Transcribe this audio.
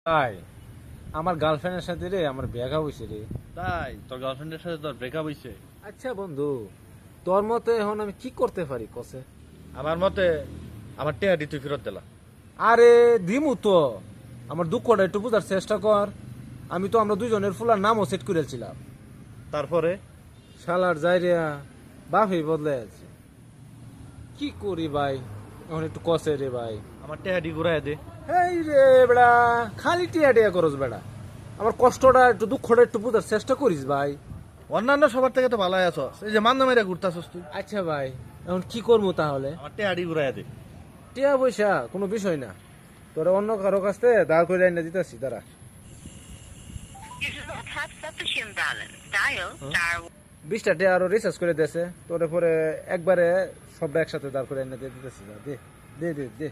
তাই আমার গার্লফ্রেন্ডের সাথে রে আমার ব্রেকআপ হইছে রে। তাই তোর গার্লফ্রেন্ডের সাথে তোর ব্রেকআপ হইছে? আচ্ছা বন্ধু, তোর মতে এখন আমি কি করতে পারি কসে? আমার মতে আমার টেহাটি তুই ফেরত দিলা। আরে দিমু তো, আমার দুঃখটা একটু বুঝার চেষ্টা কর। আমি তো আমরা দুইজনের ফুলার নামও সেট করেছিলাম। তারপরে শালার যাই রে, বাপই বদলে আছে। কি করি ভাই, এখন একটু কসে রে ভাই। আমার টেহাটি ঘুরাই দে। এই রে বেড়া, খালি টিয়া টিয়া করস বেড়া। আমার কষ্টটা একটু দুঃখটা একটু বুঝার চেষ্টা করিস ভাই। অন্যান্য সবার থেকে তো ভালোই আছো, এই যে মান্না মেরে ঘুরতাছস তুই। আচ্ছা ভাই, এখন কি করবো তাহলে? আমার টেহাটি ঘুরাই দে। টিয়া পয়সা কোনো বিষয় না, তোরা অন্য কারো কাছ থেকে দাঁড় করে এনে দিতেছি তারা। You do not have sufficient balance. Dial star 20টা টিয়া আরো রিচার্জ করে দিয়েছে, তোরে পরে একবারে সব একসাথে দাঁড় করে এনে দিয়ে দিতেছি। দে দে দে দে।